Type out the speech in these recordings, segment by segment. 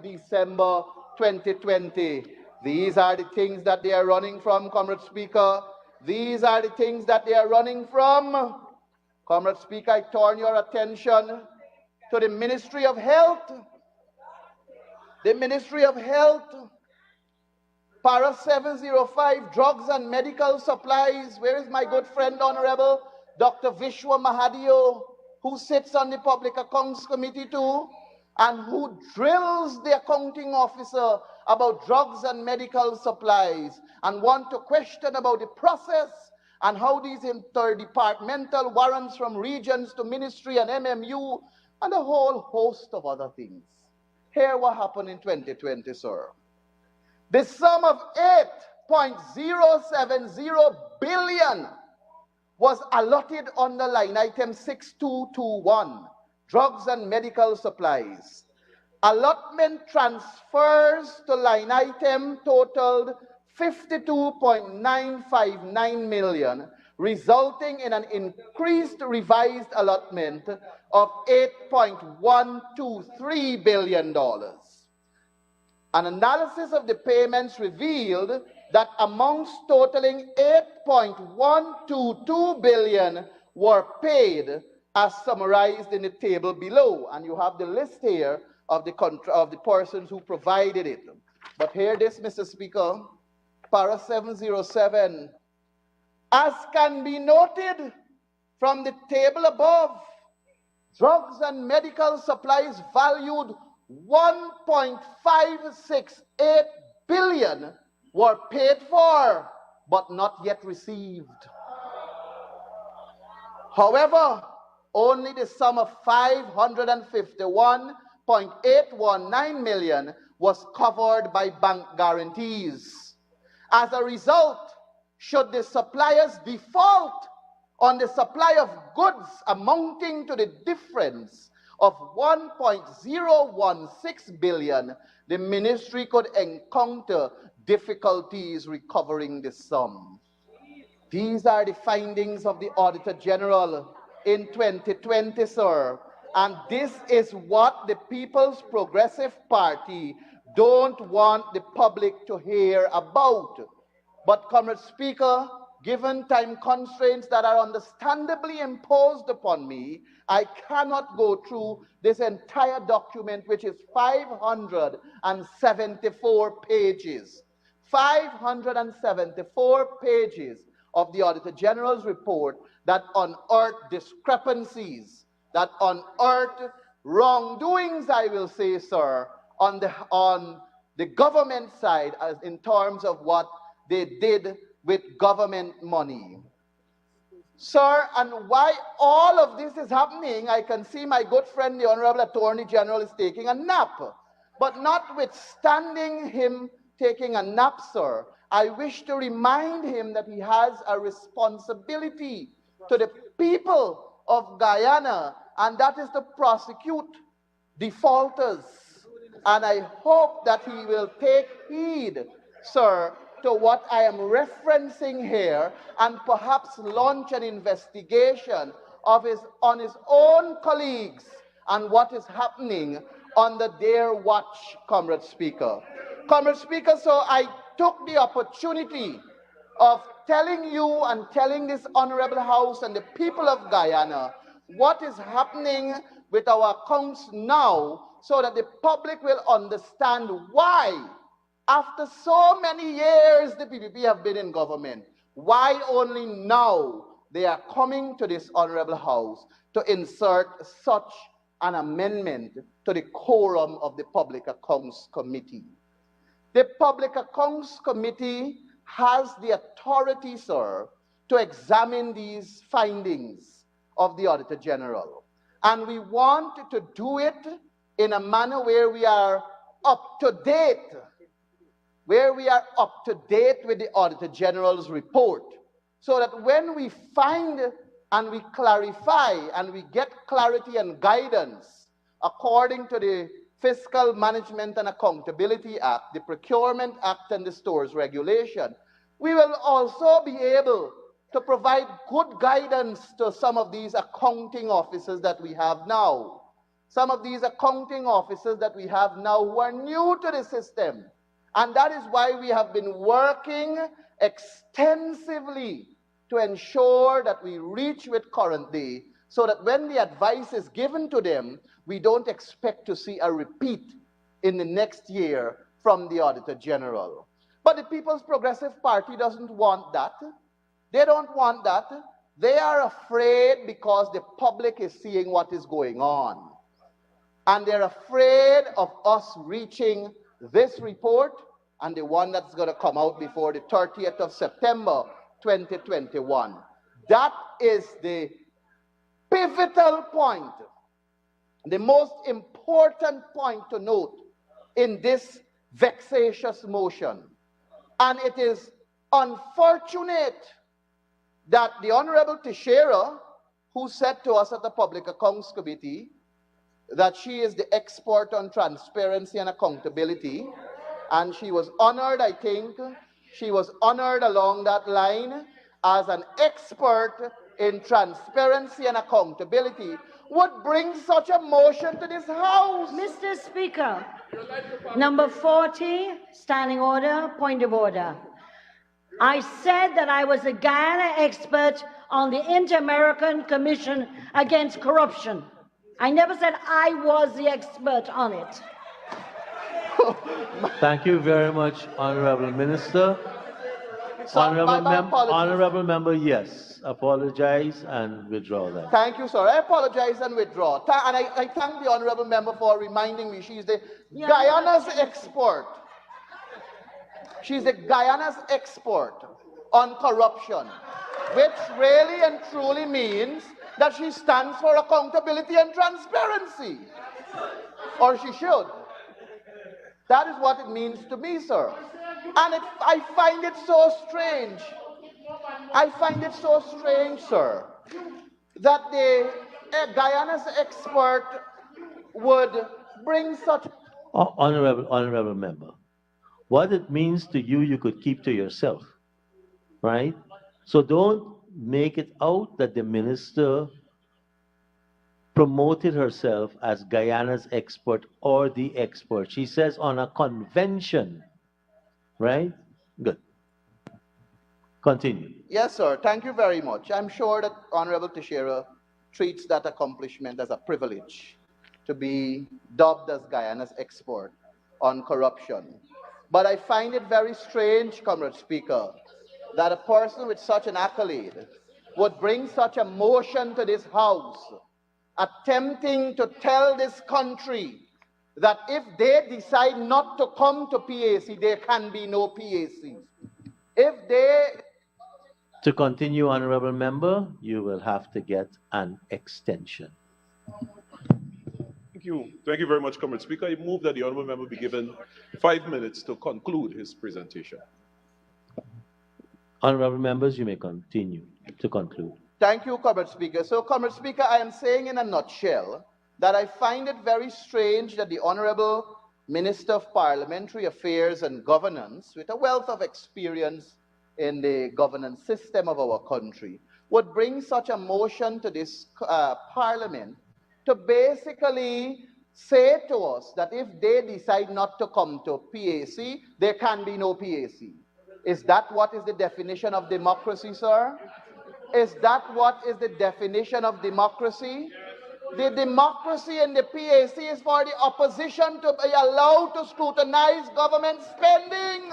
December 2020. These are the things that they are running from, Comrade Speaker. These are the things that they are running from. Comrade Speaker, I turn your attention to the Ministry of Health. The Ministry of Health, Para 705, Drugs and Medical Supplies. Where is my good friend, Honorable Dr. Vishwa Mahadio, who sits on the Public Accounts Committee too, and who drills the accounting officer about drugs and medical supplies, and want to question about the process and how these interdepartmental warrants from regions to ministry and MMU and a whole host of other things. Here what happened in 2020, sir. The sum of 8.070 billion was allotted under line item 6221, drugs and medical supplies. Allotment transfers to line item totaled 52.959 million, resulting in an increased revised allotment of $8.123 billion. An analysis of the payments revealed that amounts totaling 8.122 billion were paid as summarized in the table below. And you have the list here of the persons who provided it. But hear this, Mr. Speaker, Para 707. As can be noted from the table above, drugs and medical supplies valued 1.568 billion were paid for, but not yet received. However, only the sum of 551.819 million was covered by bank guarantees. As a result, should the suppliers default on the supply of goods amounting to the difference of 1.016 billion, the ministry could encounter difficulties recovering the sum. These are the findings of the Auditor General in 2020, sir. And this is what the People's Progressive Party don't want the public to hear about. But, Comrade Speaker, given time constraints that are understandably imposed upon me, I cannot go through this entire document, which is 574 pages. 574 pages of the Auditor General's report that unearthed discrepancies, that unearthed wrongdoings, I will say, sir, on the government side as in terms of what they did with government money. Sir, and why all of this is happening, I can see my good friend, the Honorable Attorney General, is taking a nap. But notwithstanding him taking a nap, sir, I wish to remind him that he has a responsibility to the people of Guyana, and that is to prosecute defaulters. And I hope that he will take heed, sir, to what I am referencing here, and perhaps launch an investigation on his own colleagues and what is happening under their watch, Comrade Speaker. Comrade Speaker, so I took the opportunity of telling you and telling this Honorable House and the people of Guyana what is happening with our accounts now, so that the public will understand why, after so many years the PPP have been in government, why only now they are coming to this Honorable House to insert such an amendment to the quorum of the Public Accounts Committee. The Public Accounts Committee has the authority, sir, to examine these findings of the Auditor General. And we want to do it in a manner where we are up to date, with the Auditor General's report, so that when we find and we clarify and we get clarity and guidance according to the Fiscal Management and Accountability Act, the Procurement Act, and the Stores Regulation, we will also be able to provide good guidance to some of these accounting officers that we have now. Some of these accounting officers that we have now who are new to the system. And that is why we have been working extensively to ensure that we reach with current day, so that when the advice is given to them, we don't expect to see a repeat in the next year from the Auditor General. But the People's Progressive Party doesn't want that. They don't want that. They are afraid because the public is seeing what is going on. And they're afraid of us reaching this report and the one that's going to come out before the 30th of September, 2021. That is the pivotal point, the most important point to note in this vexatious motion. And it is unfortunate that the Honorable Teixeira, who said to us at the Public Accounts Committee that she is the expert on transparency and accountability, and she was honored, I think, she was honored along that line as an expert in transparency and accountability, would bring such a motion to this House. Mr. Speaker, number 40, standing order, point of order. I said that I was a Guyana expert on the Inter-American Commission Against Corruption. I never said I was the expert on it. Thank you very much, Honorable Minister. So, Honorable Member, yes. Apologize and withdraw that. Thank you, sir. I apologize and withdraw. And I thank the Honorable Member for reminding me she's the Guyana's expert. She's the Guyana's expert on corruption, which really and truly means that she stands for accountability and transparency. Or she should. That is what it means to me, sir. And I find it so strange. I find it so strange, sir, that the Guyana's expert would bring such... Honorable Member, what it means to you, you could keep to yourself, right? So don't make it out that the minister promoted herself as Guyana's expert or the expert. She says on a convention, right? Good. Continue. Yes, sir. Thank you very much. I'm sure that Honorable Teixeira treats that accomplishment as a privilege to be dubbed as Guyana's expert on corruption. But I find it very strange, Comrade Speaker, that a person with such an accolade would bring such a motion to this House, attempting to tell this country that if they decide not to come to PAC, there can be no PAC. If they... To continue, Honorable Member, you will have to get an extension. Thank you. Thank you very much, Comrade Speaker. I move that the Honourable Member be given 5 minutes to conclude his presentation. Honorable Members, you may continue to conclude. Thank you, Comrade Speaker. So, Comrade Speaker, I am saying in a nutshell that I find it very strange that the Honorable Minister of Parliamentary Affairs and Governance, with a wealth of experience in the governance system of our country, would bring such a motion to this Parliament to basically say to us that if they decide not to come to PAC, there can be no PAC. Is that what is the definition of democracy, sir? Is that what is the definition of democracy? The democracy in the PAC is for the opposition to be allowed to scrutinize government spending.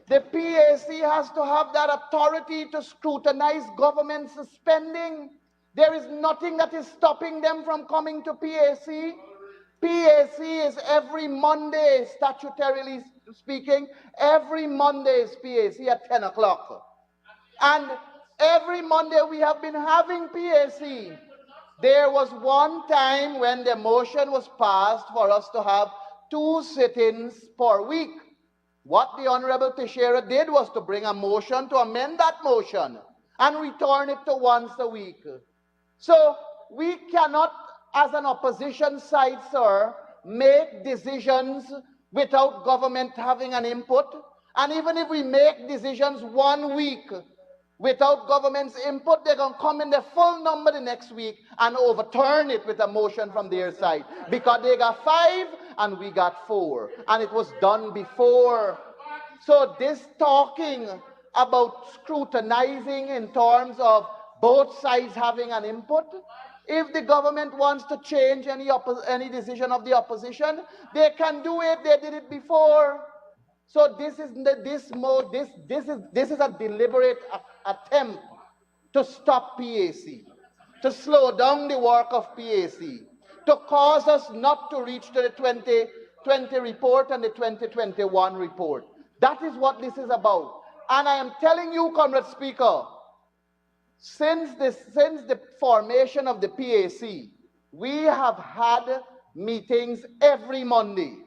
The PAC has to have that authority to scrutinize government spending. There is nothing that is stopping them from coming to PAC. PAC is every Monday, statutorily speaking, every Monday is PAC at 10 o'clock. And every Monday we have been having PAC. There was one time when the motion was passed for us to have 2 sit-ins per week. What the Honorable Teixeira did was to bring a motion to amend that motion and return it to once a week. So we cannot, as an opposition side, sir, make decisions without government having an input. And even if we make decisions 1 week without government's input, they're going to come in the full number the next week and overturn it with a motion from their side. Because they got 5 and we got 4. And it was done before. So this talking about scrutinizing in terms of both sides having an input, if the government wants to change any decision of the opposition, they can do it. They did it before. So this is a deliberate attempt to stop PAC, to slow down the work of PAC, to cause us not to reach to the 2020 report and the 2021 report. That is what this is about. And I am telling you, Comrade Speaker, since the formation of the PAC, we have had meetings every Monday,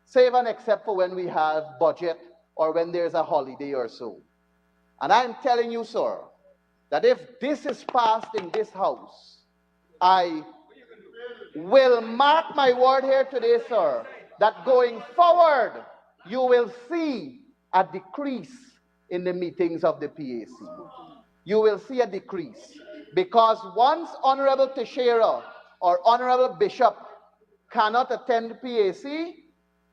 save and except for when we have budget or when there's a holiday or so. And I'm telling you, sir, that if this is passed in this House, I will mark my word here today, sir, that going forward, you will see a decrease in the meetings of the PAC. You will see a decrease. Because once Honorable Teixeira or Honorable Bishop cannot attend PAC,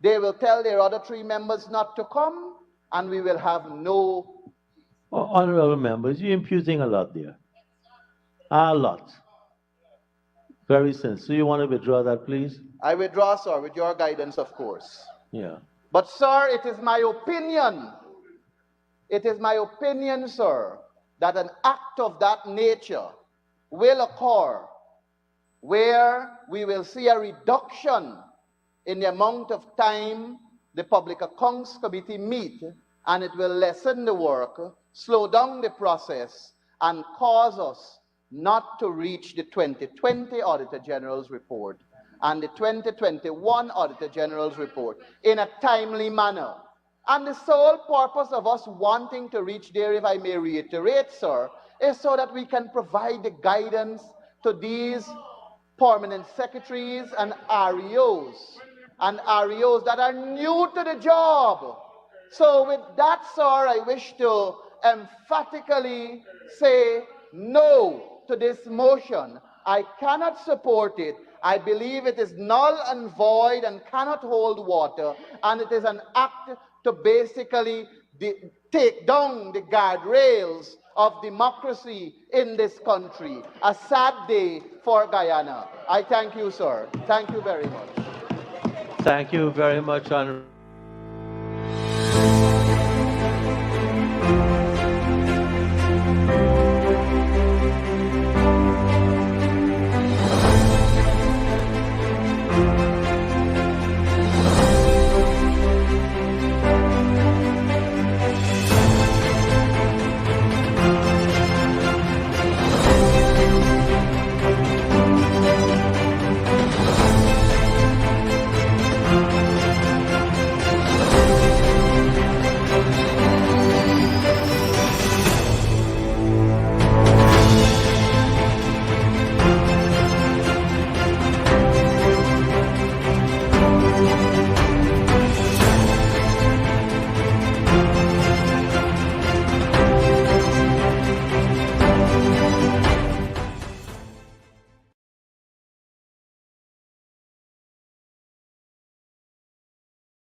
they will tell their other 3 members not to come, and we will have no... Honorable members, you're imputing a lot there. A lot. Very sensitive. So you want to withdraw that, please? I withdraw, sir, with your guidance, of course. Yeah. But, sir, it is my opinion, sir, that an act of that nature will occur where we will see a reduction in the amount of time the Public Accounts Committee meet, and it will lessen the work, slow down the process, and cause us not to reach the 2020 Auditor General's report and the 2021 Auditor General's report in a timely manner. And the sole purpose of us wanting to reach there, if I may reiterate, sir, is so that we can provide the guidance to these permanent secretaries and REOs that are new to the job. So with that, sir, I wish to emphatically say no to this motion. I cannot support it. I believe it is null and void and cannot hold water, and it is an act to basically take down the guardrails of democracy in this country. A sad day for Guyana. I thank you, sir. Thank you very much. Thank you very much, Honorable.